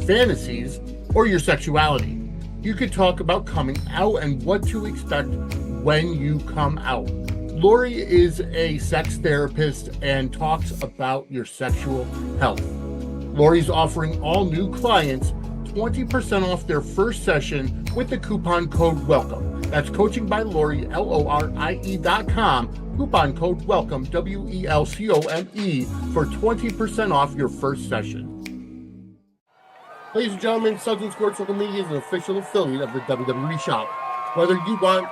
fantasies, or your sexuality. You could talk about coming out and what to expect when you come out. Lori is a sex therapist and talks about your sexual health. Lori's offering all new clients 20% off their first session with the coupon code WELCOME. That's coaching by Lori, LORIE.com. Coupon code WELCOME, WELCOME, for 20% off your first session. Ladies and gentlemen, Suds and Squirts Social Media is an official affiliate of the WWE Shop. Whether you want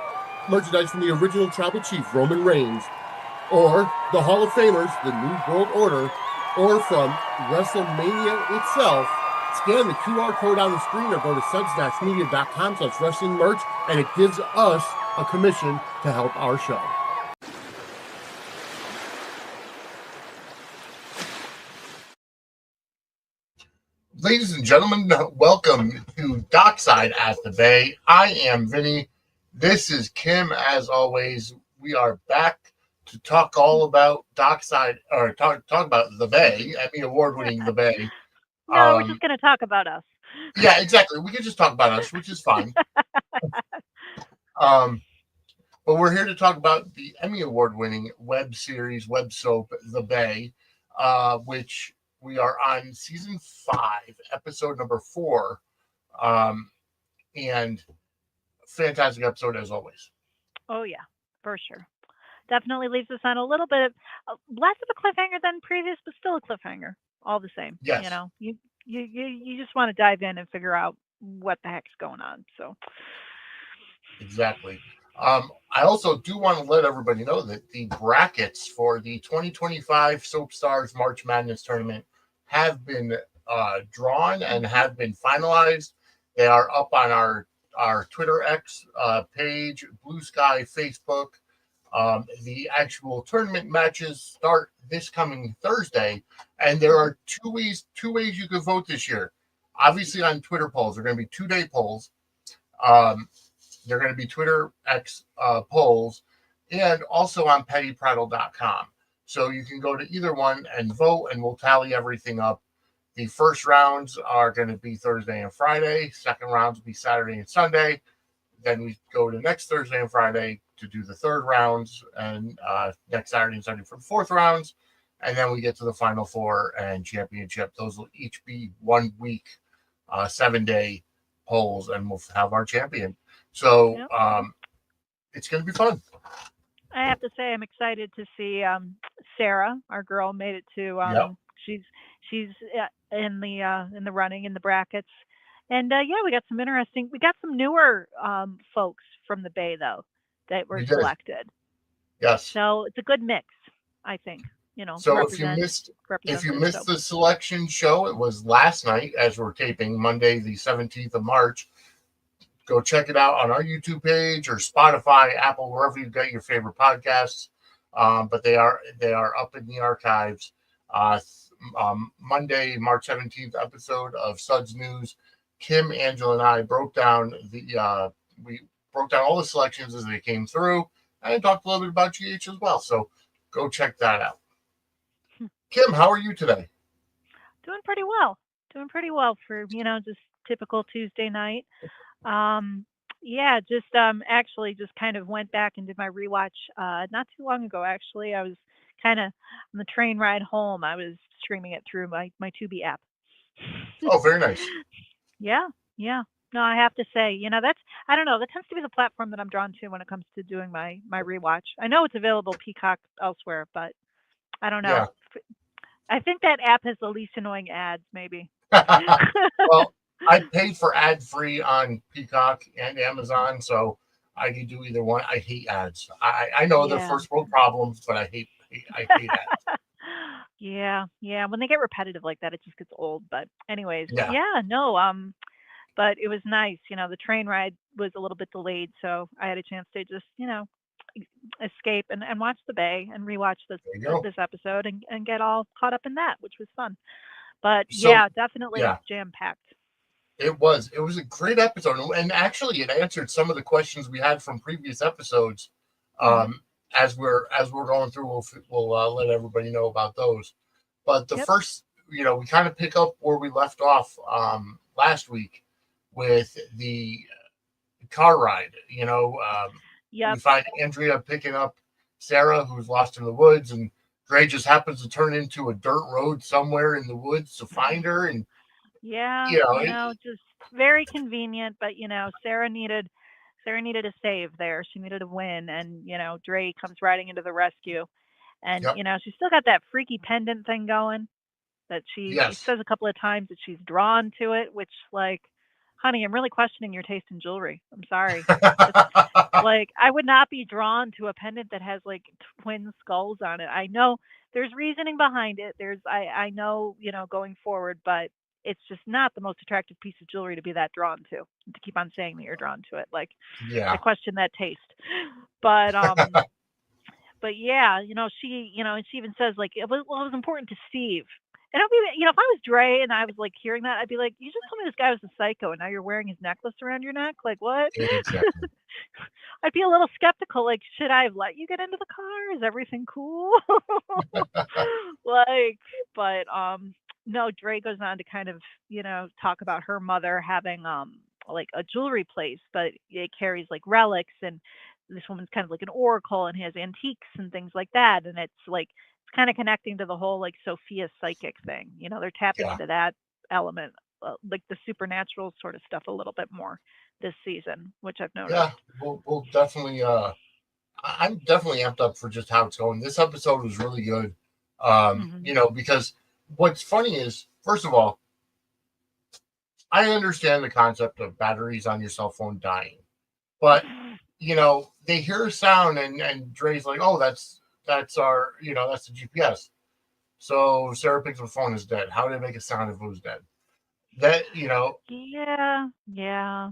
merchandise from the original Tribal Chief, Roman Reigns, or the Hall of Famers, the New World Order, or from WrestleMania itself, scan the QR code on the screen or go to suds-media.com/wrestling merch, and it gives us a commission to help our show. Ladies and gentlemen, welcome to Dockside at the Bay. I am Vinny. This is Kim. As always, we are back to talk all about Dockside, or talk about the Bay, Emmy Award-winning the Bay. No, we're just going to talk about us. Yeah, exactly. We can just talk about us, which is fine. But we're here to talk about the Emmy Award-winning web series, web soap, The Bay, which we are on season 5, episode number 4, and fantastic episode as always. Oh yeah, for sure. Definitely leaves us on a little bit of less of a cliffhanger than previous, but still a cliffhanger. All the same. Yes. You know, you just want to dive in and figure out what the heck's going on. So exactly. I also do want to let everybody know that the brackets for the 2025 Soap Stars March Madness tournament have been drawn and have been finalized. They are up on our Twitter X page, Blue Sky, Facebook. The actual tournament matches start this coming Thursday, and there are two ways you can vote this year. Obviously, on Twitter polls, they're going to be 2-day polls. They're going to be Twitter X polls, and also on pettyprattle.com. So you can go to either one and vote, and we'll tally everything up. The first rounds are going to be Thursday and Friday. Second rounds will be Saturday and Sunday. Then we go to next Thursday and Friday to do the third rounds, and next Saturday and Sunday for the fourth rounds. And then we get to the final 4 and championship. Those will each be 1 week, 7-day polls, and we'll have our champion. So it's going to be fun. I have to say I'm excited to see Sarah, our girl, made it to. She's in the running in the brackets, and we got some newer folks from the Bay though that were selected. Yes. So it's a good mix, I think. You know. So if you missed the selection show, it was last night as we're taping Monday, the 17th of March. Go check it out on our YouTube page or Spotify, Apple, wherever you get your favorite podcasts. But they are up in the archives. Monday, March 17th episode of Suds News. Kim, Angela, and I broke down all the selections as they came through, and I talked a little bit about GH as well. So go check that out. Kim, how are you today? Doing pretty well for just typical Tuesday night. Actually just kind of went back and did my rewatch not too long ago. Actually, I was kind of on the train ride home. I was streaming it through my Tubi app. Oh, very nice. Yeah. No, I have to say, that tends to be the platform that I'm drawn to when it comes to doing my rewatch. I know it's available Peacock elsewhere, but I don't know. Yeah. I think that app has the least annoying ads, maybe. Well, I paid for ad-free on Peacock and Amazon, so I can do either one. I hate ads. I know they're first world problems, but I hate ads. Yeah. When they get repetitive like that, it just gets old. But anyways, but it was nice. The train ride was a little bit delayed, so I had a chance to just, escape and watch the Bay and rewatch this episode and get all caught up in that, which was fun. But definitely jam-packed. It was a great episode, and actually it answered some of the questions we had from previous episodes. As we're going through, we'll let everybody know about those. But the first, we kind of pick up where we left off last week with the car ride. We Yep. find Andrea picking up Sarah, who's lost in the woods, and Dre just happens to turn into a dirt road somewhere in the woods to find her. And Yeah, it, just very convenient, but Sarah needed a save there. She needed a win, and Dre comes riding into the rescue. And yep, she's still got that freaky pendant thing going that she yes. says a couple of times that she's drawn to it, which, like, honey, I'm really questioning your taste in jewelry. I'm sorry. It's like I would not be drawn to a pendant that has like twin skulls on it. I know there's reasoning behind it. I know, going forward, but it's just not the most attractive piece of jewelry to be that drawn to keep on saying that you're drawn to it. Like, I Yeah, question that taste. But yeah, and she even says like it was important to Steve. And I'd be, if I was Dre and I was like hearing that, I'd be like, you just told me this guy was a psycho and now you're wearing his necklace around your neck? Like, what? exactly. I'd be a little skeptical. Like, should I have let you get into the car? Is everything cool? like, but no, Dre goes on to kind of, talk about her mother having like a jewelry place, but it carries like relics, and this woman's kind of like an oracle and has antiques and things like that. And it's like it's kind of connecting to the whole like Sophia psychic thing. They're tapping Yeah, into that element, like the supernatural sort of stuff a little bit more this season, which I've noticed. yeah. We'll definitely. I'm definitely amped up for just how it's going. This episode was really good. Hmm. Because what's funny is, first of all, I understand the concept of batteries on your cell phone dying, but they hear a sound and Dre's like, oh, that's our, that's the GPS. So Sarah picks up the phone, is dead. How did it make a sound if it was dead? That, Yeah, yeah.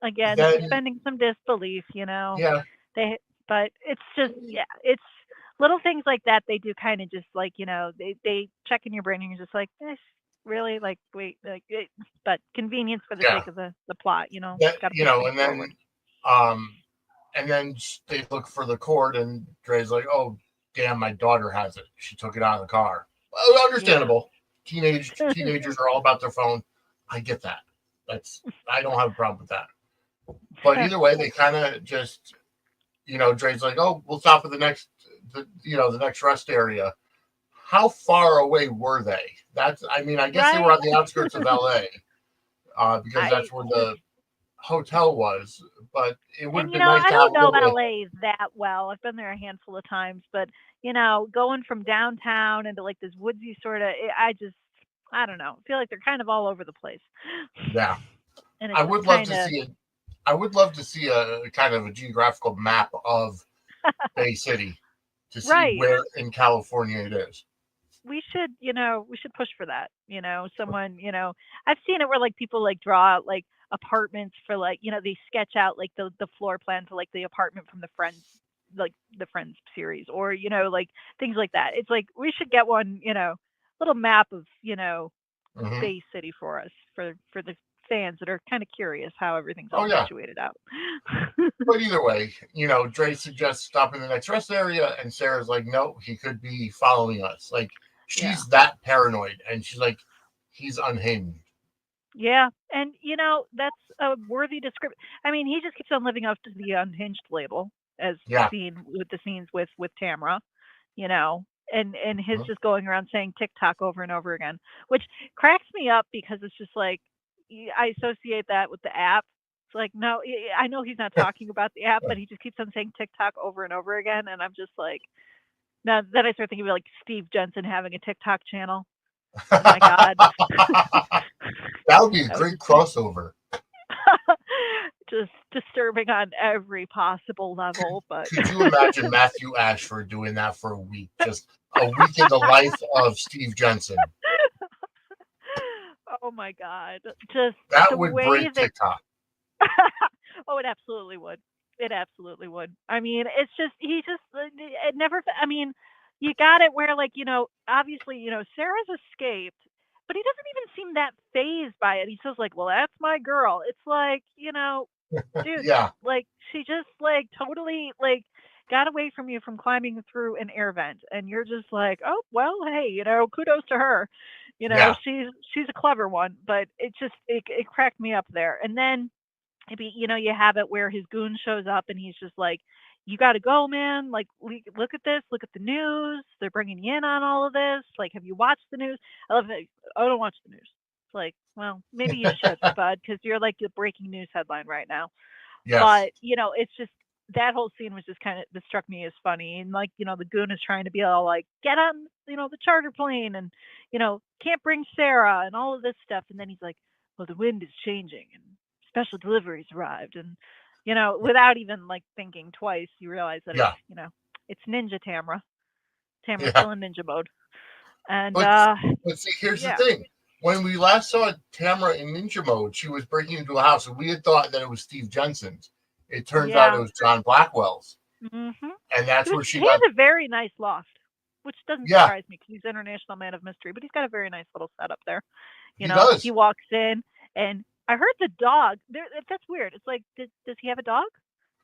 Again, then, suspending some disbelief, yeah, They, but it's just, yeah, it's little things like that. They do kind of just like, they check in your brain and you're just like, really? Like, wait, like, but convenience for the yeah, sake of the plot, that, got to push things and forward. um, then they look for the cord and Dre's like, oh, damn, my daughter has it. She took it out of the car. Well, Yeah. understandable. Teenagers are all about their phone. I get that. I don't have a problem with that. But either way, they kind of just, Dre's like, oh, we'll stop at the next rest area. How far away were they? I guess they were Right. on the outskirts of LA, because I that's where just, the hotel was. But it would and have been nice I to have don't a know little bit. LA that well. I've been there a handful of times, but going from downtown into like this woodsy sort of, I don't know. I feel like they're kind of all over the place, Yeah, and it I just would love kind to of see it. I would love to see a kind of a geographical map of Bay City to see right. where in California it is. We should push for that. Someone, I've seen it where like people like draw out like apartments for like, they sketch out like the floor plan for like the apartment from the Friends series, or, like things like that. It's like we should get one, little map of, Hmm. Bay City for us, for the fans that are kind of curious how everything's Oh all yeah, situated out. but either way, Dre suggests stopping the next rest area, and Sarah's like, no, he could be following us. Like Yeah. she's that paranoid, and she's like, he's unhinged. Yeah, and that's a worthy description. I mean, he just keeps on living up to the unhinged label, as Yeah. seen with the scenes with Tamra, you know, and his Mhm. just going around saying TikTok over and over again, which cracks me up because it's just like I associate that with the app. It's like, no, I know he's not talking about the app, but he just keeps on saying TikTok over and over again, and I'm just like, now then I start thinking of like Steve Jensen having a TikTok channel. Oh my God. That would be a That would great just be crossover. just disturbing on every possible level. But Could you imagine Matthew Ashford doing that for a week? Just a week in the life of Steve Jensen. oh my God, just That the would way break that TikTok. oh, it absolutely would. It absolutely would. I mean, it's just he just it never. I mean, you got it where like obviously Sarah's escaped, but he doesn't even seem that phased by it. He says like, "Well, that's my girl." It's like dude, Yeah. like she just like totally like got away from you from climbing through an air vent, and you're just like, oh well, hey, kudos to her. Yeah. She's a clever one, but it cracked me up there. And then maybe you have it where his goon shows up and he's just like, "You got to go, man. Like, look at this. Look at the news. They're bringing you in on all of this. Like, have you watched the news?" I love it. I don't watch the news. It's like, well, maybe you should, bud, because you're like the breaking news headline right now. Yes. But it's just that whole scene was just kind of that struck me as funny. And like the goon is trying to be all like, "Get on the charter plane," and can't bring Sarah and all of this stuff. And then he's like, "Well, the wind is changing and special deliveries arrived," and without even like thinking twice, you realize that Yeah. it's Ninja Tamra. Tamra's Yeah. still in ninja mode. And But see, here's the yeah. thing. When we last saw Tamara in ninja mode, she was breaking into a house, and we had thought that it was Steve Jensen's. It turns out it Yeah. was John Blackwell's, Mhm. and that's where He she got. has a very nice loft, which doesn't Yeah, surprise me because he's international man of mystery, but he's got a very nice little setup there. he He does. walks in, and I heard the dog. There, that's weird. It's like, does he have a dog?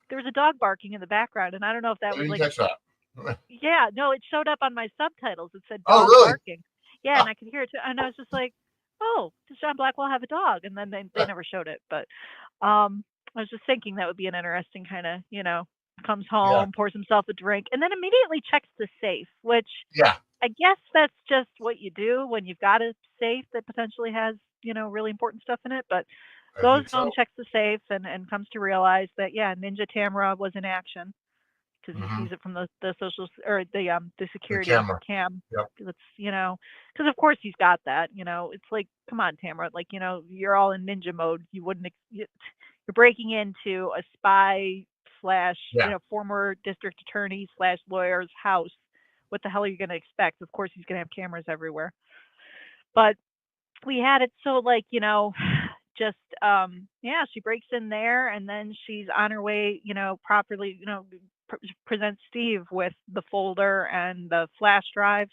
There was a dog barking in the background, and I don't know if I that was didn't like, catch that. yeah, no, it showed up on my subtitles. It said Oh, dog really? barking. Yeah, and I could hear it too. And I was just like, oh, does John Blackwell have a dog? And then they never showed it. But I was just thinking that would be an interesting kind of, comes Yeah, home, pours himself a drink, and then immediately checks the safe, which yeah. I guess that's just what you do when you've got a safe that potentially has, really important stuff in it. But I goes think home, so. checks the safe, and comes to realize that, yeah, Ninja Tamra was in action because he Hmm. sees it from the social or the The security camera. cam. Yep. That's because of course he's got that. It's like, come on, Tamara, like you're all in ninja mode. You wouldn't. You're breaking into a spy slash Yeah. former district attorney slash lawyer's house. What the hell are you going to expect? Of course he's going to have cameras everywhere. But we had it so like just yeah, she breaks in there and then she's on her way properly presents Steve with the folder and the flash drive,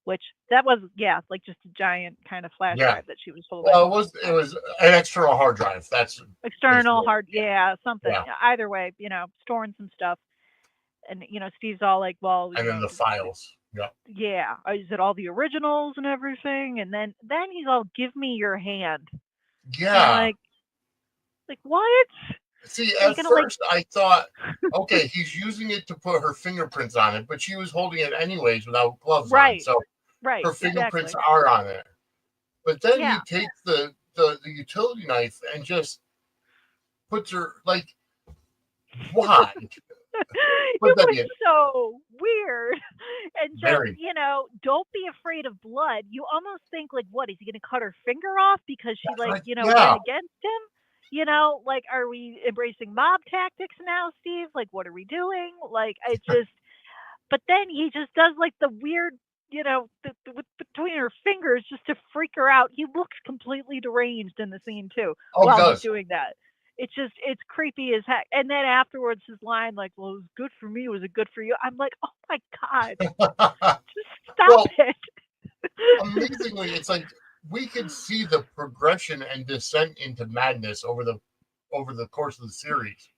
which that was, yeah, like just a giant kind of flash Yeah. drive that she was holding. Well, it was an external hard drive. That's External basically. hard, yeah, something. Yeah. Either way, storing some stuff. And Steve's all like, well, And then the files. Yep. yeah, is it all the originals and everything? And then he's all, give me your hand. And I'm Yeah. like, what? See, Are you at gonna like? first I thought, okay, he's using it to put her fingerprints on it, but she was holding it anyways without gloves on, Right, so right, her fingerprints exactly. are on it. But then he Yeah. takes the utility knife and just puts her like, why? Put It that was in. so weird. And just, Very. don't be afraid of blood. You almost think like, what, is he going to cut her finger off because she like, Yeah. went against him? Like, are we embracing mob tactics now, Steve? Like, what are we doing? Like, it just, but then he just does like the weird, between her fingers just to freak her out. He looks completely deranged in the scene too Oh, he while he's does. doing that. It's creepy as heck. And then afterwards, his line like, "Well, it was good for me. Was it good for you?" I'm like, "Oh my god, just stop Well, it!" amazingly, it's like we could see the progression and descent into madness over the course of the series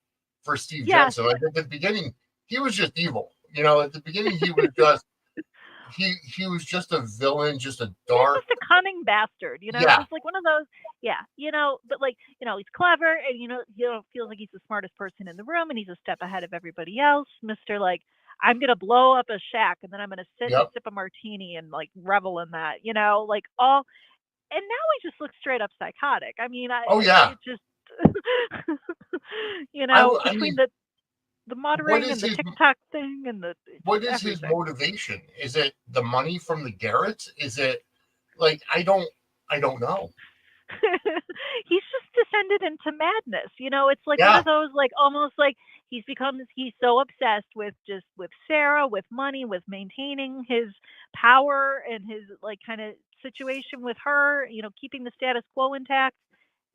for Steve Yes, Jensen. Like at the beginning, he was just evil. At the beginning, he was just he was just a villain, just a he's dark. just a cunning bastard, Yeah. just like one of those, yeah, but like, he's clever and, feels like he's the smartest person in the room and he's a step ahead of everybody else. Mr. Like, I'm going to blow up a shack and then I'm going to sit and Yep. sip a martini and like revel in that, like all. And now he just looks straight up psychotic. I mean, Oh yeah. it just, I between mean, the what muttering is and the his TikTok thing and what just is his everything. motivation? Is it the money from the Garretts? Is it like I don't know. He's just descended into madness. It's like one Yeah. of those, like, almost like he's so obsessed with Sarah, with money, with maintaining his power and his like kind of situation with her, keeping the status quo intact.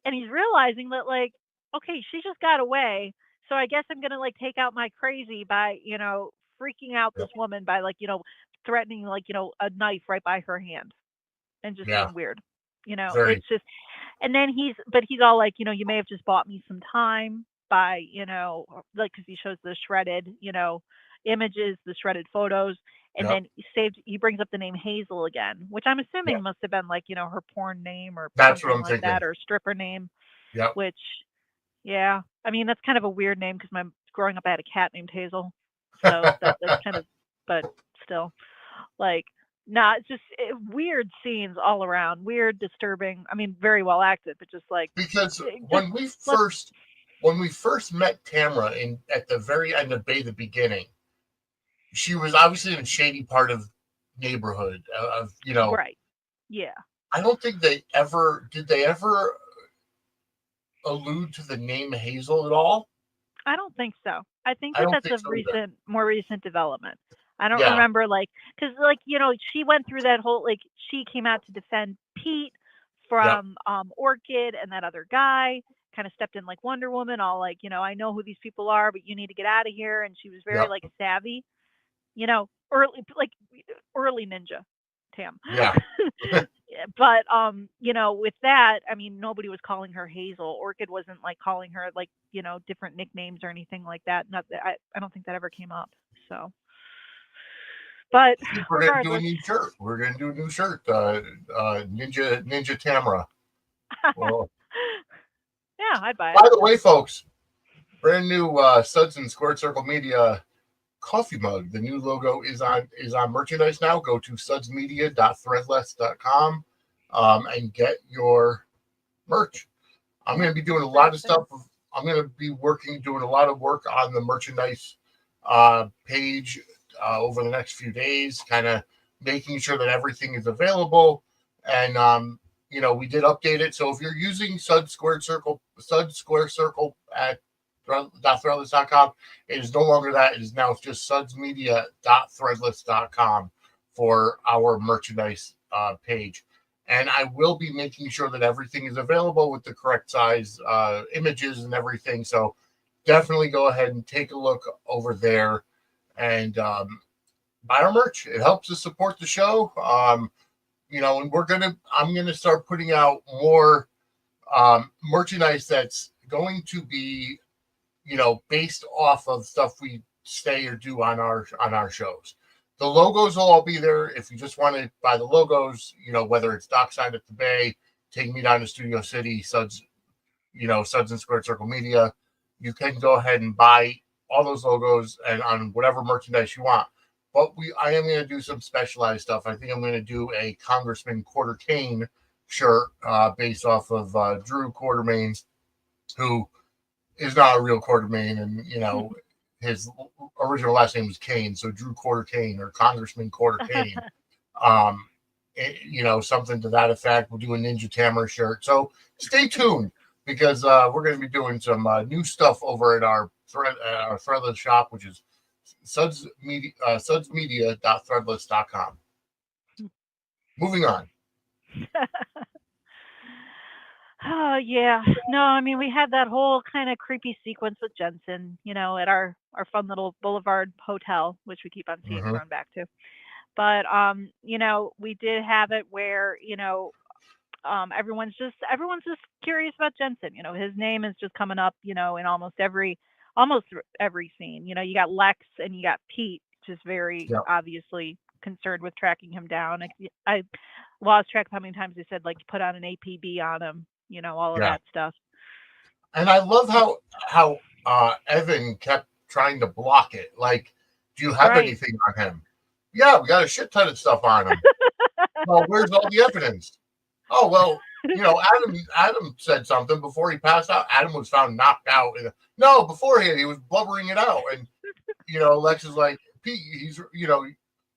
And he's realizing that like, okay, she just got away. So I guess I'm going to like take out my crazy by, freaking out this Yep. woman by like, threatening like, a knife right by her hand and just Yeah. being weird. Very. It's just, and then he's all like, you may have just bought me some time by, like, because he shows the shredded, images, the shredded photos. and Yep. then he brings up the name Hazel again, which I'm assuming Yep. must have been like, her porn name or That's what something I'm like thinking. that, or stripper name, Yep. which, yeah, I mean, that's kind of a weird name because growing up, I had a cat named Hazel. So that's kind of, but still, like, nah, it's just weird scenes all around, weird, disturbing. I mean, very well acted, but just like, Because just let when we first met Tamra in at the very end of Bay, the beginning, she was obviously in a shady part of neighborhood of right, yeah. I don't think they ever allude to the name Hazel at all. I don't think so. I think I don't that's think a so either. more recent development. I don't Yeah. remember because she went through that whole she came out to defend Pete Yep. from Orchid and that other guy. Kind of stepped in like Wonder Woman, all like I know who these people are, but you need to get out of here. And she was very Yep. like savvy, early ninja, Tam. Yeah. But with that, I mean, nobody was calling her Hazel. Orchid wasn't like calling her like different nicknames or anything like that. Not that I don't think that ever came up. So, but I think we're gonna do a regardless, new shirt. We're gonna do a new shirt. Ninja Tamra. Well, yeah, I'd buy it. by the way, folks, brand new Suds and Squared Circle Media coffee mug. The new logo is on merchandise now. Go to sudsmedia.threadless.com and get your merch. I'm going to be doing a Very lot of excited. stuff. I'm going to be doing a lot of work on the merchandise page over the next few days, kind of making sure that everything is available. And we did update it. So if you're using Suds Square Circle at threadless.com, it is no longer that. It is now just sudsmedia.threadless.com for our merchandise page. And I will be making sure that everything is available with the correct size images and everything. So definitely go ahead and take a look over there and buy our merch. It helps us support the show. And I'm gonna start putting out more merchandise that's going to be, based off of stuff we say or do on our shows. The logos will all be there. If you just want to buy the logos, whether it's Dockside at the Bay, Take Me Down to Studio City, Suds and Squared Circle Media, you can go ahead and buy all those logos and on whatever merchandise you want. But I am going to do some specialized stuff. I think I'm going to do a Congressman Quarter Kane shirt based off of Drew Quartermain's, who is not a real Quartermain, and his original last name was Kane, so Drew Quarter Kane or Congressman Quarter Kane. Um, something to that effect. We'll do a Ninja Tamara shirt. So stay tuned because we're going to be doing some new stuff over at our Threadless shop, which is sudsmedia.threadless.com. Moving on. Oh yeah. No, I mean we had that whole kind of creepy sequence with Jensen, at our fun little Boulevard hotel, which we keep on seeing Mm-hmm. going back to. But we did have it where, everyone's just curious about Jensen. His name is just coming up, in almost every scene. You got Lex and you got Pete, just very Yeah. obviously concerned with tracking him down. I lost track of how many times they said like put on an APB on him, all of Yeah. that stuff. And I love how Evan kept trying to block it. Like, do you have Right. anything on him? Yeah, we got a shit ton of stuff on him. Well, where's all the evidence? Oh well, Adam said something before he passed out. Adam was found knocked out. No, beforehand he was blubbering it out, and Lex is like, Pete, he's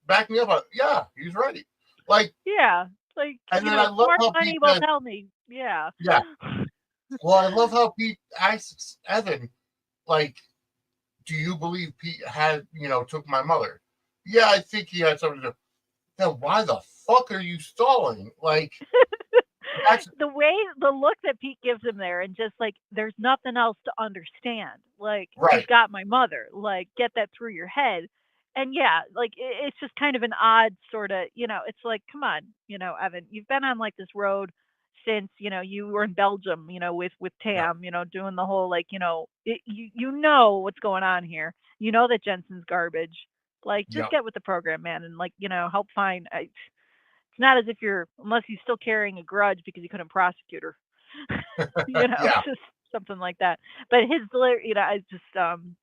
back me up on. Yeah, he's right. Like, Yeah. Like, and then I love smart how money Pete will said, tell me. Yeah. yeah. Well, I love how Pete asks Evan, like, do you believe Pete took my mother? Yeah, I think he had something to do. Then why the fuck are you stalling? Like, that's The look that Pete gives him there, and just like there's nothing else to understand. Like you've right. got my mother. Like get that through your head. And yeah, like it's just kind of an odd sort of. It's like come on, Evan, you've been on like this road since you were in Belgium, with Yeah. Tam, doing the whole like you know what's going on here. You know that Jensen's garbage. Like, just Yep. get with the program, man, and like, help find. It's not as if unless he's still carrying a grudge because he couldn't prosecute her. Yeah. Just something like that. But his delivery, I just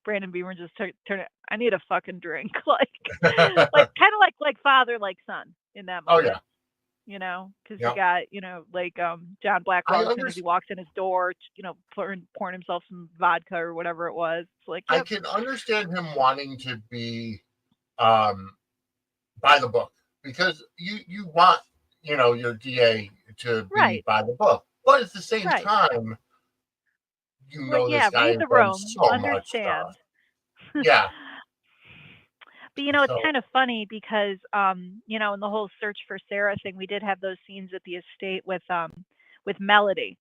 Brandon Beamer just turn it. I need a fucking drink, like kind of like father, like son in that Oh moment. yeah. Because you Yep. got like John I Blackwell as soon as he understand. walks in his door, pouring himself some vodka or whatever it was. It's like, I yep, can understand him wanting to be um, by the book because you want your DA to be right, by the book, but at the same right. time, Like, this yeah, guy read has the done room, so much understand. stuff. Yeah. But it's So kind of funny because in the whole search for Sarah thing, we did have those scenes at the estate with Melody.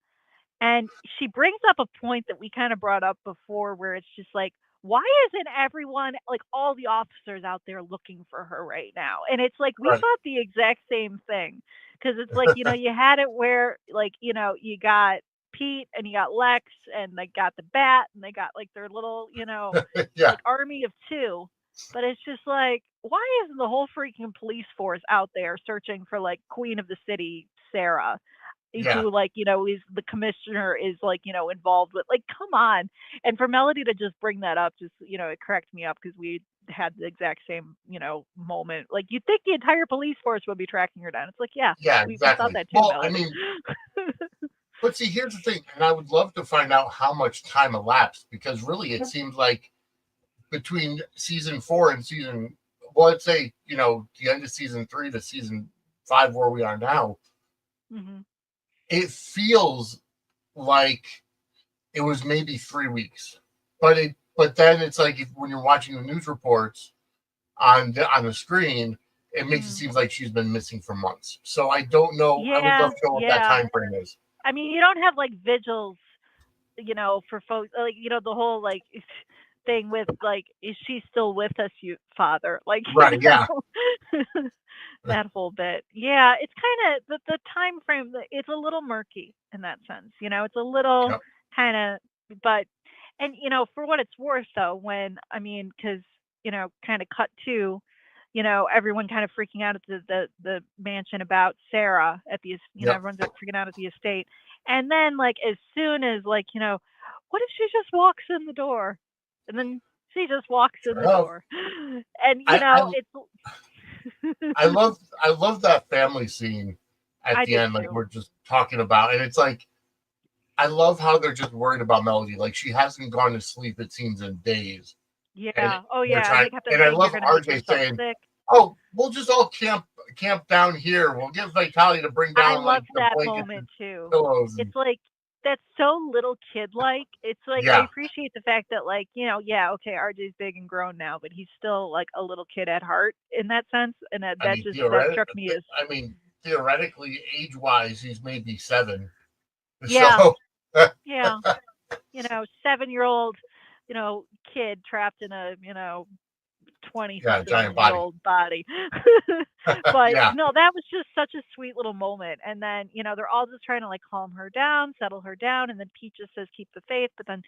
And she brings up a point that we kind of brought up before where it's just like, why isn't everyone, like all the officers out there looking for her right now? And it's like, we right. thought the exact same thing. Because it's like, you had it where, like, you got Pete and you got Lex and they got the bat and they got like their little, Yeah. like army of two. But it's just like, why isn't the whole freaking police force out there searching for like Queen of the City, Sarah? Yeah. Who like is the commissioner is like involved with, like, come on. And for Melody to just bring that up, just it cracked me up because we had the exact same moment. Like, you'd think the entire police force would be tracking her down. It's like, yeah, Yeah. we thought Exactly. that too, Well, I Melody. mean, but see, here's the thing, and I would love to find out how much time elapsed because really, it seems like between season 4 and let's say the end of season 3 to season 5 where we are now, hmm it feels like it was maybe 3 weeks, but then it's like when you're watching the news reports on the screen, it makes it mm. seem like she's been missing for months. So I don't know. I would Yeah, love to know what that yeah. time frame is. I mean, you don't have like vigils, for folks, like, the whole like thing with like, is she still with us, you father? Like, Right? Yeah. that whole bit. Yeah, it's kind of the time frame. It's a little murky in that sense. It's a little Yep. kind of, but and for what it's worth, though, because kind of cut to, everyone kind of freaking out at the mansion about Sarah at the, Yep. everyone's freaking out at the estate, and then like as soon as like what if she just walks in the door, and then she just walks in the Well, door, and I, I it's. I love that family scene at I the did end, like too. we're just talking about, and it's like I love how they're just worried about Melody. Like she hasn't gone to sleep, it seems, in days, and Yeah. Oh, they're yeah. And trying. they kept on And I saying, "You're love gonna make RJ yourself saying, sick." "Oh, we'll just all camp down here. We'll get Vitality to bring I down like loved the that blankets moment and too. pillows." And It's like that's so little kid-like. It's like I yeah, appreciate the fact that, like, yeah, okay, RJ's big and grown now, but he's still like a little kid at heart in that sense, and I mean, that struck me as, theoretically, age-wise, he's maybe 7. yeah, So yeah, 7-year-old, kid trapped in a 20 yeah, something giant year body. old body. But Yeah, no, that was just such a sweet little moment. And then, they're all just trying to like calm her down, settle her down. And then Pete just says, keep the faith. But then,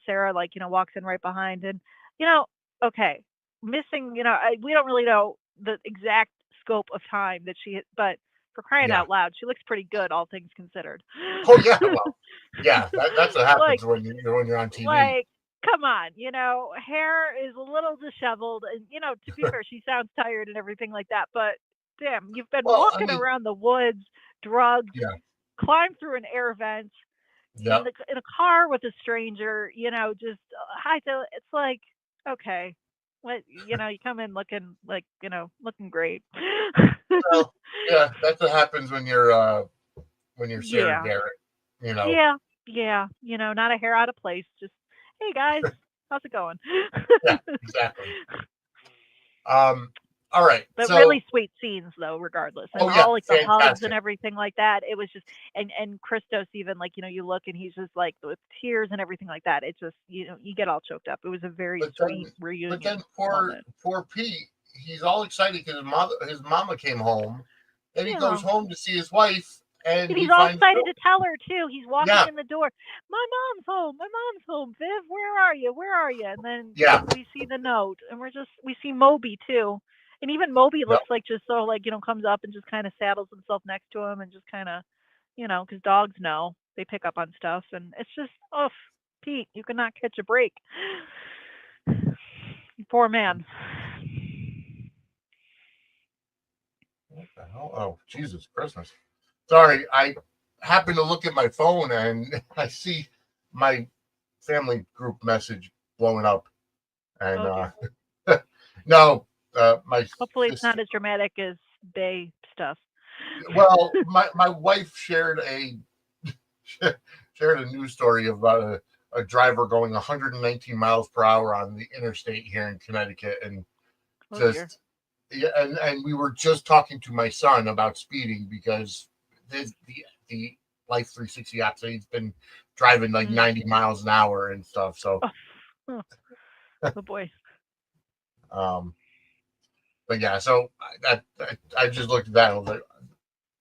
Sarah, like, walks in right behind. And, you know, okay, missing, we don't really know the exact scope of time that but for crying yeah. out loud, she looks pretty good, all things considered. Oh yeah, well, yeah. That's what Like, happens when you're on TV. like, come on, hair is a little disheveled, and to be fair, she sounds tired and everything like that. But damn, you've been Well, I walking mean, around the woods, drugged, yeah, climbed through an air vent yeah. in a car with a stranger. Just hi. So it's like, okay, what you come in looking like looking great. Well, yeah. That's what happens when you're Sarah Yeah, Garrett. You know. yeah, yeah. Not a hair out of place. Just, hey guys, how's it going? Yeah, exactly. All right. But So, really sweet scenes though, regardless, and oh yeah, all like the hugs and fantastic. everything like that. It was just, and Christos, even like you look and he's just like with tears and everything like that. It's just you get all choked up. It was a very But sweet then reunion poor moment. Pete, he's all excited because his mama came home. Then he goes Yeah, home to see his wife, and And he he's all finds excited out. to tell her too. He's walking Yeah, in the door. My mom's home. My mom's home. Viv, where are you? Where are you? And then yeah, we see the note, and we see Moby too. And even Moby yep. looks like just so like comes up and just kind of saddles himself next to him and just kind of because dogs know they pick up on stuff, and it's just Pete, you cannot catch a break. Poor man. What the hell? Oh, Jesus Christmas. Sorry, I happened to look at my phone and I see my family group message blowing up. And Oh dear. no, my Hopefully it's sister. not as dramatic as Bay stuff. Well, my wife shared a news story about a driver going 119 miles per hour on the interstate here in Connecticut, and Oh dear. just yeah, and we were just talking to my son about speeding because the Life 360 app said he's been driving like Mm. 90 miles an hour and stuff. So, Oh, oh, oh boy. um, but yeah, so I just looked at that and I was like,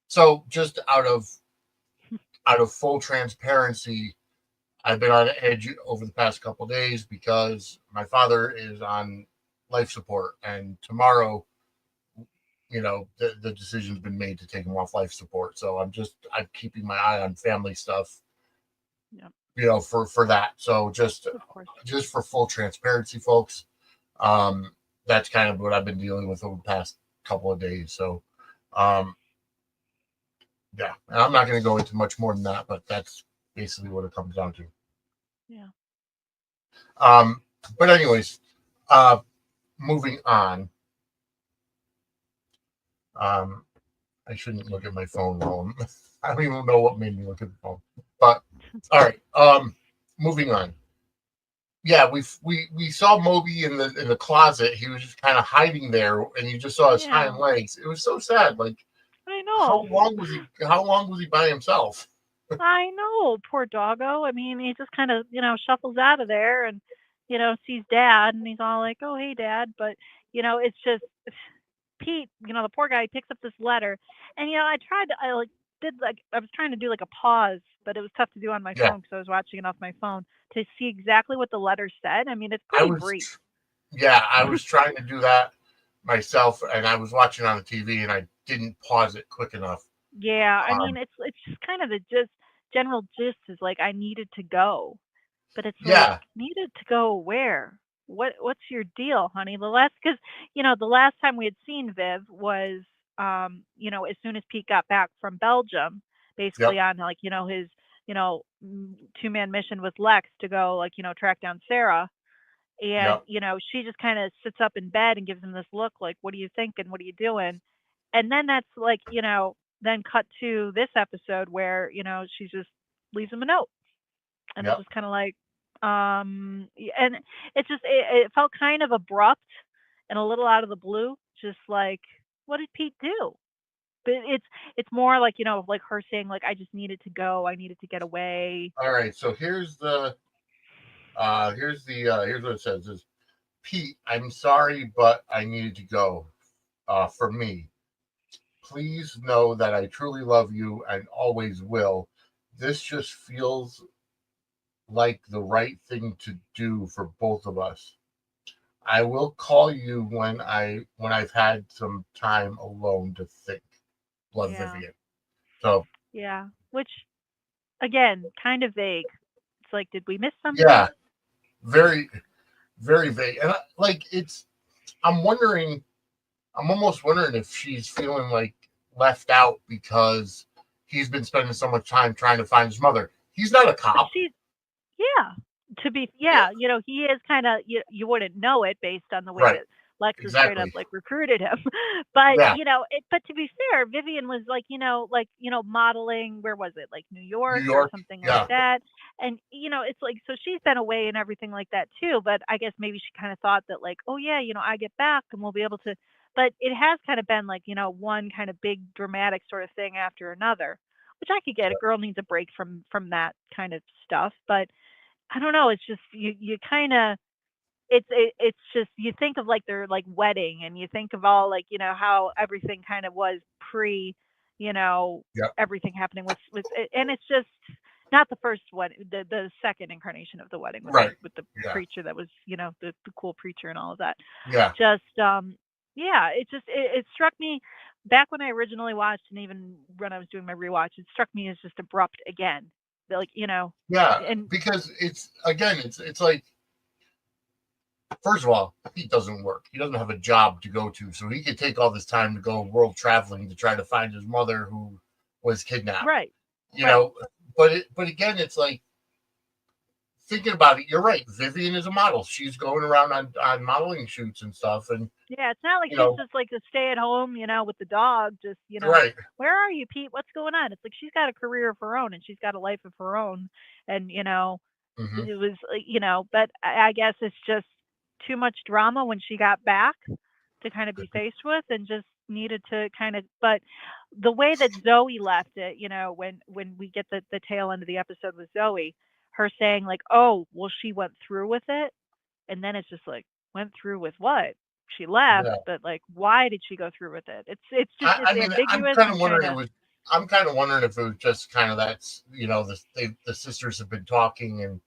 so just out of full transparency, I've been on edge over the past couple of days because my father is on life support, and tomorrow, the decision's been made to take him off life support. So I'm keeping my eye on family stuff, Yeah, for that. So just of course. just for full transparency, folks, um, that's kind of what I've been dealing with over the past couple of days. So, um, yeah, and I'm not going to go into much more than that, but that's basically what it comes down to. Yeah. Um, but anyways, uh, moving on. Um, I shouldn't look at my phone while I don't even know what made me look at the phone. But all right. Moving on. Yeah, we saw Moby in the closet. He was just kind of hiding there, and you just saw his hind Yeah. legs. It was so sad. Like, I how know. long was he? How long was he by himself? I know. Poor doggo. I mean, he just kind of, shuffles out of there and, sees dad and he's all like, oh, hey, dad. But, it's just Pete, the poor guy picks up this letter. And, I like did like, I was trying to do like a pause, but it was tough to do on my Yeah, phone because I was watching it off my phone to see exactly what the letter said. I mean, it's I pretty was. brief. Yeah, I was trying to do that myself, and I was watching on the TV, and I didn't pause it quick enough. Yeah, I mean, Um, it's just kind of the just general gist is like I needed to go, but it's like yeah, needed to go where? What's your deal, honey? Because the last time we had seen Viv was as soon as Pete got back from Belgium, basically yep, on like his two-man mission with Lex to go like track down Sarah. And, yep, she just kind of sits up in bed and gives him this look like, what are you thinking? What are you doing? And then that's like, then cut to this episode where, she just leaves him a note. And it's yep. just kind of like, and it's just, it felt kind of abrupt and a little out of the blue. Just like, what did Pete do? But it's more like, like her saying, like, I just needed to go. I needed to get away. All right, so here's what it says: is Pete, I'm sorry, but I needed to go. For me, please know that I truly love you and always will. This just feels like the right thing to do for both of us. I will call you when I've had some time alone to think. Love, Yeah. Vivian. So Yeah. Which, again, kind of vague. It's like, did we miss yeah, something? very very vague, and I'm wondering. I'm almost wondering if she's feeling like left out because he's been spending so much time trying to find his mother. He's not a But cop. yeah, Yeah, yeah, he is kind of, you wouldn't know it based on the way right. that Lexa straight up Exactly. like recruited him. But, Yeah. but to be fair, Vivian was like, modeling, where was it? Like New New York or York. something like Yeah. that. And, it's like, so she's been away and everything like that too. But I guess maybe she kind of thought that like, oh yeah, I get back and we'll be able to, but it has kind of been like, one kind of big dramatic sort of thing after another, which I could get. A girl needs a break from that kind of stuff. But I don't know. It's just you kind of it's just you think of like their like wedding and you think of all like how everything kind of was pre, everything happening with, and it's just not the first one, the second incarnation of the wedding with with the preacher that was, the cool preacher and all of that. Yeah. Just, it struck me back when I originally watched, and even when I was doing my rewatch, it struck me as just abrupt again. Like, Yeah, and because it's like, first of all, he doesn't work. He doesn't have a job to go to, so he could take all this time to go world traveling to try to find his mother who was kidnapped. Right. But again, it's like, thinking about it, you're right. Vivian is a model. She's going around on modeling shoots and stuff, and it's not like she's just like a stay at home, with the dog. Just right. Where are you, Pete? What's going on? It's like she's got a career of her own and she's got a life of her own, and it was But I guess it's just too much drama when she got back to kind of be faced with, and just needed to kind of. But the way that Zoe left it, when we get the tail end of the episode with Zoe, her saying like, oh, well, she went through with it, and then it's just like, went through with what? She left, but like, why did she go through with it? It's just ambiguous. I'm kind of wondering I'm kind of wondering if it was just kind of that's the sisters have been talking, and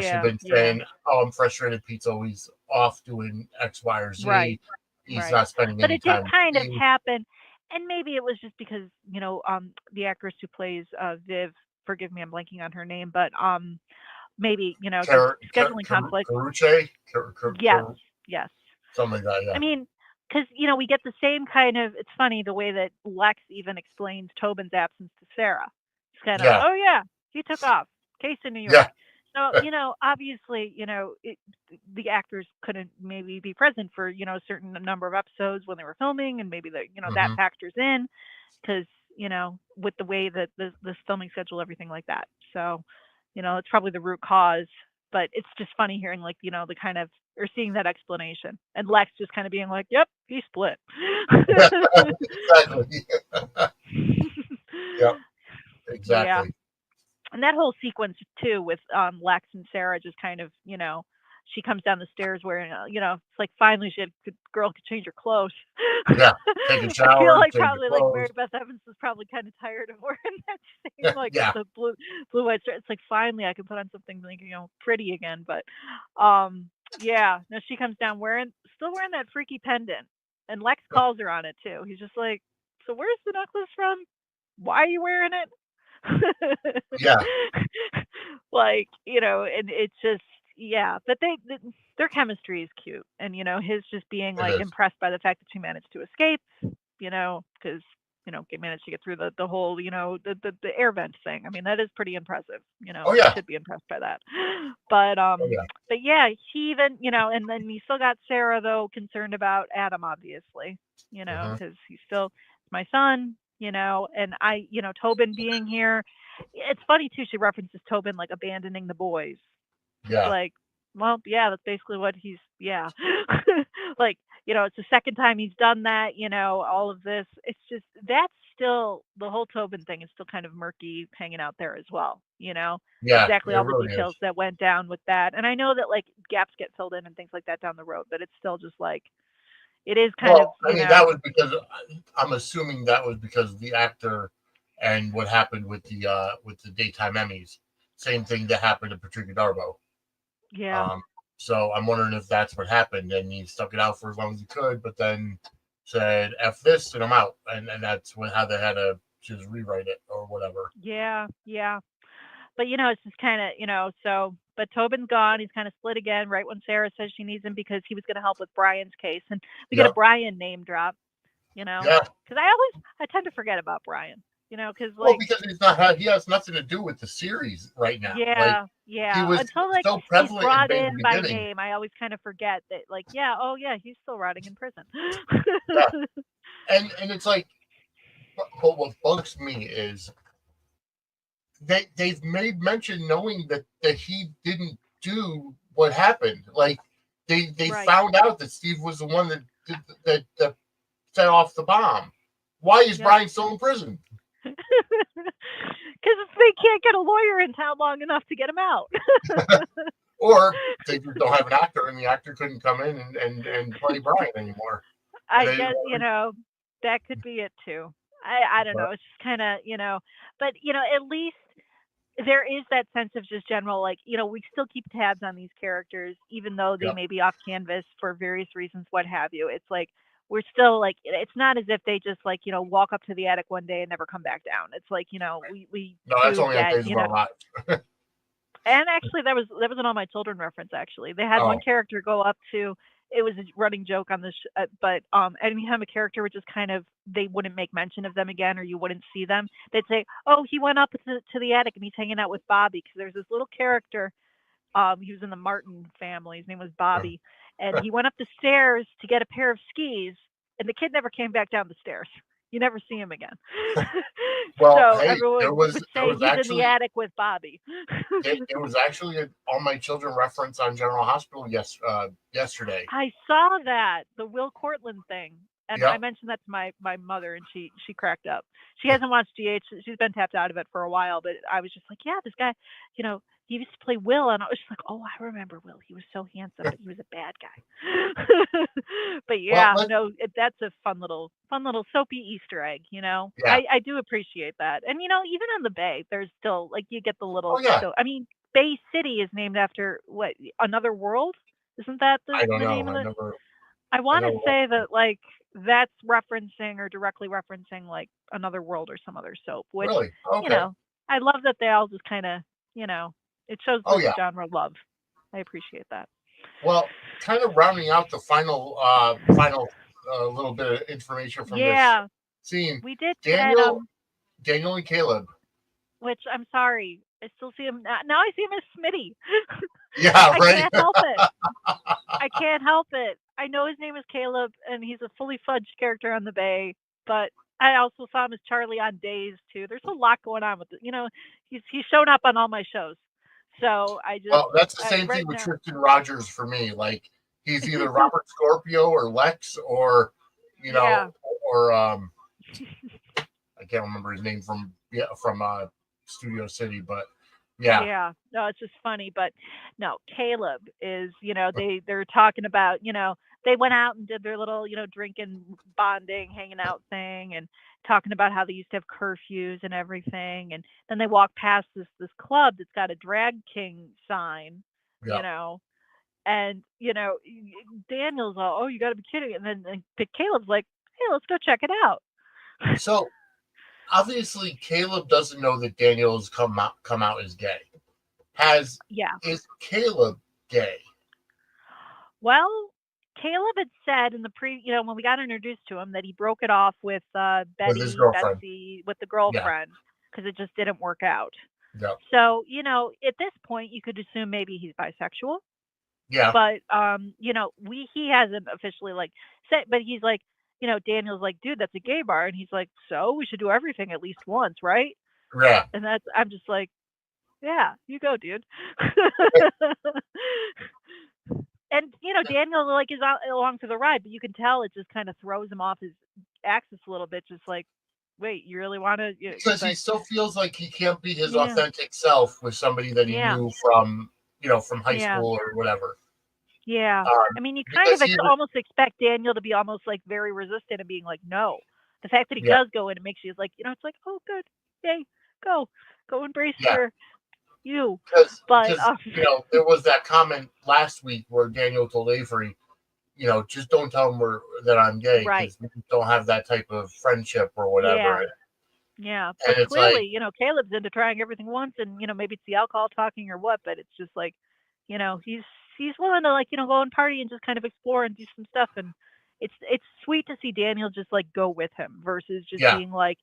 she's been saying, oh, I'm frustrated. Pete's always off doing X, Y, or Z. Right. He's not spending any time. But it did kind of happen, and maybe it was just because the actress who plays Viv. Forgive me, I'm blanking on her name, but maybe scheduling conflict. Yes. Something like that. Yeah. I mean, because we get the same kind of. It's funny the way that Lex even explains Tobin's absence to Sarah. It's kind of, oh yeah, he took off. Case in New York. Yeah. So obviously, the actors couldn't maybe be present for a certain number of episodes when they were filming, and maybe that factors in because. With the way that the filming schedule, everything like that. So, it's probably the root cause, but it's just funny hearing like, the kind of, or seeing that explanation, and Lex just kind of being like, yep, he split. Exactly. Yep. Exactly. Yeah. And that whole sequence too, with Lex and Sarah just kind of, she comes down the stairs wearing, it's like finally girl could change her clothes. Yeah, take a shower. I feel like probably like Mary Beth Evans was probably kind of tired of wearing that same the blue white shirt. It's like finally I can put on something like pretty again. But now she comes down still wearing that freaky pendant, and Lex calls her on it too. He's just like, so where's the necklace from? Why are you wearing it? Yeah. Like and it's just. Yeah, but their chemistry is cute, and his just being like impressed by the fact that she managed to escape, because managed to get through the whole the air vent thing. I mean, that is pretty impressive. You should be impressed by that. But but yeah, he even and then you still got Sarah though concerned about Adam, obviously, because he's still my son, and Tobin being here. It's funny too. She references Tobin like abandoning the boys. Yeah. Like, well, yeah, that's basically what he's, like, it's the second time he's done that, all of this. It's just, that's still, the whole Tobin thing is still kind of murky hanging out there as well, exactly all the details that went down with that. And I know that, like, gaps get filled in and things like that down the road, but it's still just like, it is kind of, I mean, that was because, I'm assuming that was because of the actor and what happened with the daytime Emmys. Same thing that happened to Patricia Darbo. Yeah. So I'm wondering if that's what happened, and he stuck it out for as long as he could, but then said F this and I'm out, and that's how they had to just rewrite it or whatever. Yeah. But it's just kind of but Tobin's gone. He's kind of split again right when Sarah says she needs him because he was going to help with Brian's case, and we get a Brian name drop. Because I tend to forget about Brian. Because because he has nothing to do with the series right now. Yeah. He was until like so he's brought in by name, I always kind of forget that. Like, he's still rotting in prison. And it's like, but what bugs me is they've made mention knowing that he didn't do what happened. Like they found out that Steve was the one that set off the bomb. Why is Brian still in prison? Because they can't get a lawyer in town long enough to get him out. Or they just don't have an actor, and the actor couldn't come in and play Brian anymore. I guess that could be it too. I don't But know. It's just kind of, but at least there is that sense of just general, like, we still keep tabs on these characters, even though they yep. may be off canvas for various reasons, what have you. It's like, we're still like, it's not as if they just like, walk up to the attic one day and never come back down. It's like, we No, that's do only on get, Days of Our Lives. and actually that was an All My Children reference. Actually, they had one Oh, character go up to. It was a running joke on the but anytime a character would just kind of, they wouldn't make mention of them again, or you wouldn't see them. They'd say, "Oh, he went up to the attic and he's hanging out with Bobby," because there's this little character. He was in the Martin family. His name was Bobby, and he went up the stairs to get a pair of skis, and the kid never came back down the stairs. You never see him again. well, So hey, everyone would there say was he's in the actually attic with Bobby. it was actually an All My Children reference on General Hospital yesterday. I saw that, the Will Cortland thing, and I Yep. mentioned that to my mother, and she cracked up. She hasn't watched GH. She's been tapped out of it for a while, but I was just like, yeah, this guy, he used to play Will, and I was just like, oh, I remember Will. He was so handsome, but he was a bad guy. But Well, yeah, no, that's a fun little soapy Easter egg. yeah. I do appreciate that, and even on the Bay, there's still like you get the Oh little. yeah. So I mean, Bay City is named after what? Another World? Isn't that I don't the know. name of it? I I want to never watched say it. that like that's referencing or directly referencing like Another World or some other soap, which, Really? you Okay. know, I love that they all just kind of, it shows Oh the yeah. genre love. I appreciate that. Well, kind of rounding out the final little bit of information from this Yeah, scene. we did get Daniel, Daniel and Caleb. which I'm sorry, I still see him now. I see him as Smitty. Yeah, I right. can't help it. I can't help it. I know his name is Caleb, and he's a fully fudged character on the Bay, but I also saw him as Charlie on Days too. There's a lot going on with it. He's shown up on all my shows, so Well, that's the same thing right with now, Tristan Rogers for me. Like he's either Robert Scorpio or Lex, or you know, yeah, or I can't remember his name from Studio City, but yeah, yeah. No, it's just funny, but no, Caleb is. They're talking about. They went out and did their little, drinking, bonding, hanging out thing, and talking about how they used to have curfews and everything. And then they walk past this club that's got a drag king sign, yeah. you know, and Daniel's all, oh, you got to be kidding, and then Caleb's like, hey, let's go check it out. So obviously Caleb doesn't know that Daniel has come out as gay. Yeah. Is Caleb gay? Well, Caleb had said in the when we got introduced to him, that he broke it off with With his girlfriend? Betsy, with the Yeah, girlfriend, because it just didn't work out. yeah, So, at this point, you could assume maybe he's bisexual, yeah, but he hasn't officially like said, but he's like, Daniel's like, dude, that's a gay bar, and he's like, so we should do everything at least once, right? yeah. And I'm just like, yeah, you go, dude. And Daniel like is out along for the ride, but you can tell it just kind of throws him off his axis a little bit. Just like, wait, you really want to? Because he But still feels like he can't be his yeah, authentic self with somebody that he yeah, knew from high yeah, school or whatever. yeah. I mean, you kind of Because he, almost expect Daniel to be almost like very resistant and being like, no. The fact that he yeah, does go in and makes you like, it's like, oh, good, yay, go embrace yeah. you. But Because there was that comment last week where Daniel told Avery, just don't tell him that I'm gay, right, because we don't have that type of friendship or yeah. whatever. Yeah, And but it's like, clearly, Caleb's into trying everything once, and maybe it's the alcohol talking or what, but it's just like, he's willing to like, go and party and just kind of explore and do some stuff, and it's sweet to see Daniel just like go with him versus just yeah, being like,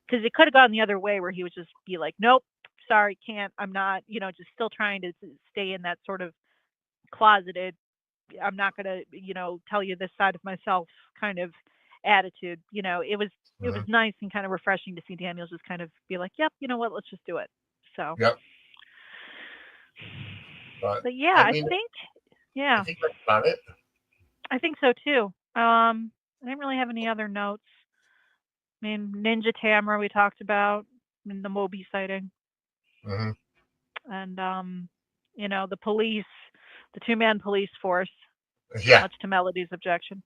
because it could have gone the other way where he would just be like, nope, sorry, can't, I'm not, just still trying to stay in that sort of closeted, I'm not gonna, tell you this side of myself kind of attitude. It was mhm, nice and kind of refreshing to see Daniels just kind of be like, yep, you know what, let's just do it. So, yep. But but yeah, I mean, I yeah, think that's about it. I think so too. I didn't really have any other notes. I mean, Ninja Tamara we talked about, and the Moby sighting, Hmm. and the police, the two-man police force, Yeah. much to Melody's objection.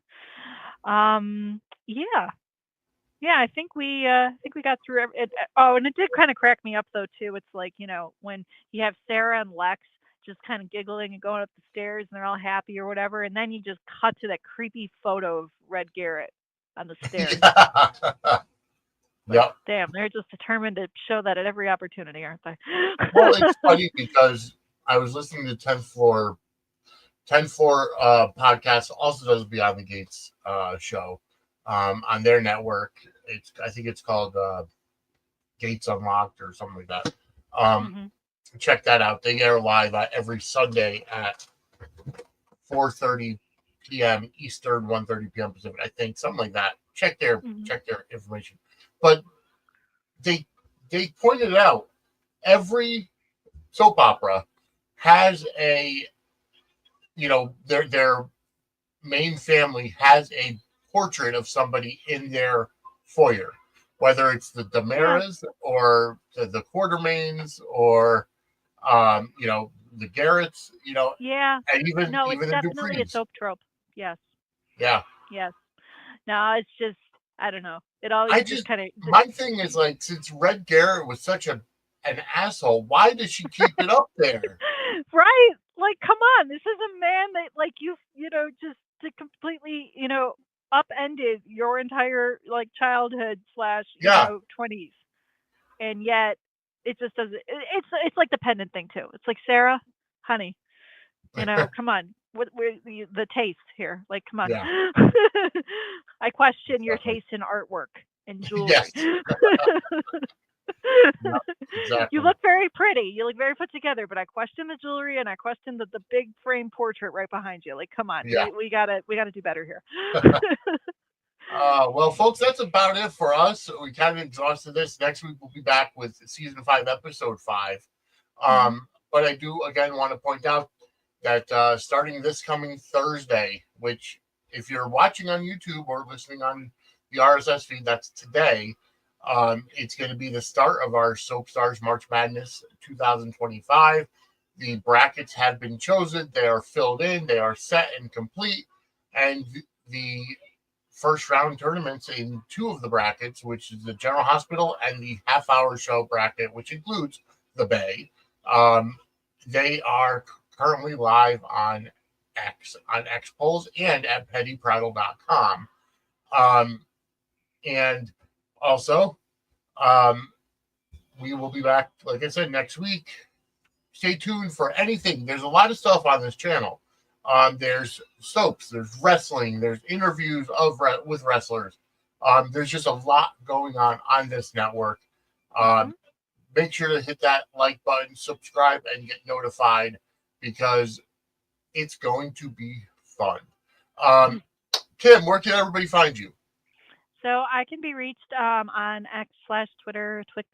Yeah, Yeah, I think we got through it. Oh, and it did kind of crack me up though too. It's like, when you have Sarah and Lex just kind of giggling and going up the stairs and they're all happy or whatever, and then you just cut to that creepy photo of Red Garrett on the stairs. Yeah. Like, Yep. damn, they're just determined to show that at every opportunity, aren't they? Well, it's funny because I was listening to 10th Floor. 10th Floor podcast also does Beyond the Gates show on their network. I think it's called Gates Unlocked or something like that. Mhm. Check that out. They air live every Sunday at 4:30 p.m. Eastern, 1:30 p.m. Pacific. I think something like that. Check their Mhm. information. But they pointed out every soap opera has their main family has a portrait of somebody in their foyer, whether it's the Yeah. Damaras or the Quartermains or the Garretts, Yeah. and No, it's even the definitely a Duprees. soap trope. Yes. Yeah. Yes. No, it's just, I don't know. It always I just just kind of my thing is like, since Red Garrett was such an asshole, why does she keep it up there? right. Like, come on. This is a man that, like, just to completely, upended your entire like childhood slash, Yeah. 20s, and yet it just doesn't. It's like the pendant thing too. It's like, Sarah, honey, come on. What the taste here? Like, come on. Yeah. I question your Exactly. taste in artwork and jewelry. Yes. Yeah, You exactly. look very pretty. You look very put together, but I question the jewelry and I question the big frame portrait right behind you. Like, come on, Yeah. we gotta do better here. Well, folks, that's about it for us. We kind of exhausted this. Next week we'll be back with season 5, episode 5. Hmm. But I do again want to point out that starting this coming Thursday, which if you're watching on YouTube or listening on the RSS feed, that's today. It's going to be the start of our Soap Stars March Madness 2025. The brackets have been chosen. They are filled in. They are set and complete. And the first round tournaments in 2 of the brackets, which is the General Hospital and the half-hour show bracket, which includes the Bay. They are currently live on X Polls and at pettyprattle.com. And also, we will be back, like I said, next week. Stay tuned for anything. There's a lot of stuff on this channel. There's soaps, there's wrestling, there's interviews with wrestlers. There's just a lot going on this network. Hmm. Make sure to hit that like button, subscribe, and get notified because it's going to be fun. Kim, where can everybody find you? So I can be reached on X/Twitter, Twix,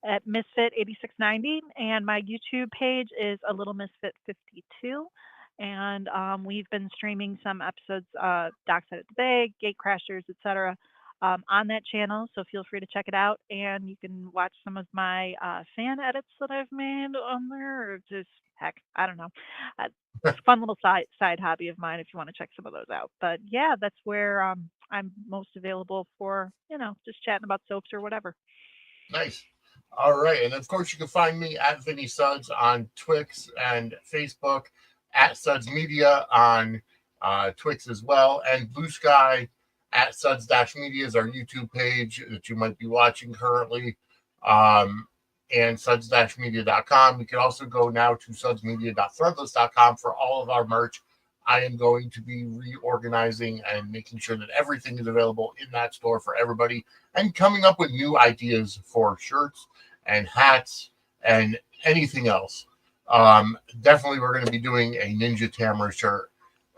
at Misfit8690, and my YouTube page is a Little Misfit 52. And we've been streaming some episodes, Dockside at the Bay, Gate Crashers, etc., on that channel. So feel free to check it out, and you can watch some of my fan edits that I've made on there. Or just heck, I don't know. It's a fun little side hobby of mine if you want to check some of those out. But yeah, that's where I'm most available for, just chatting about soaps or whatever. Nice. All right. And of course, you can find me at Vinny Suds on Twix and Facebook, at Suds Media on Twix as well, and Blue Sky at Suds Media is our YouTube page that you might be watching currently. And suds-media.com. You can also go now to sudsmedia.threadless.com for all of our merch. I am going to be reorganizing and making sure that everything is available in that store for everybody and coming up with new ideas for shirts and hats and anything else. Definitely, we're going to be doing a Ninja Tamara shirt.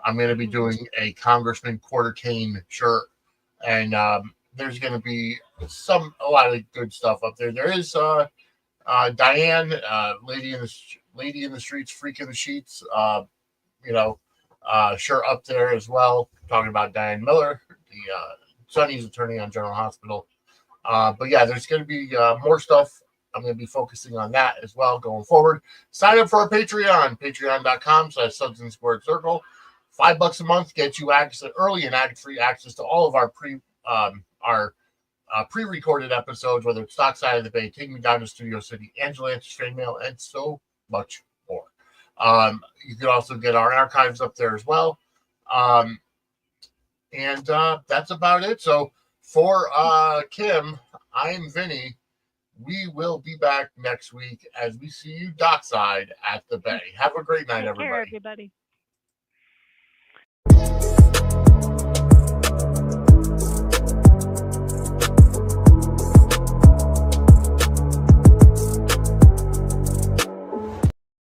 I'm going to be doing a Congressman Quarter Cane shirt. And there's going to be a lot of good stuff up there. There is Diane, lady in the streets, freak in the sheets. Shirt up there as well. Talking about Diane Miller, the Sonny's attorney on General Hospital. But yeah, there's going to be more stuff. I'm going to be focusing on that as well going forward. Sign up for our Patreon, patreon.com/Suds and Squared Circle. $5 a month gets you early and ad-free access to all of our pre-recorded episodes, whether it's Dockside of the Bay, Take Me Down to Studio City, Angela Answers Fan Mail, and so much more. You can also get our archives up there as well. And that's about it. So for Kim, I'm Vinny. We will be back next week as we see you dockside at the Bay. Have a great night, Take everybody. care, everybody.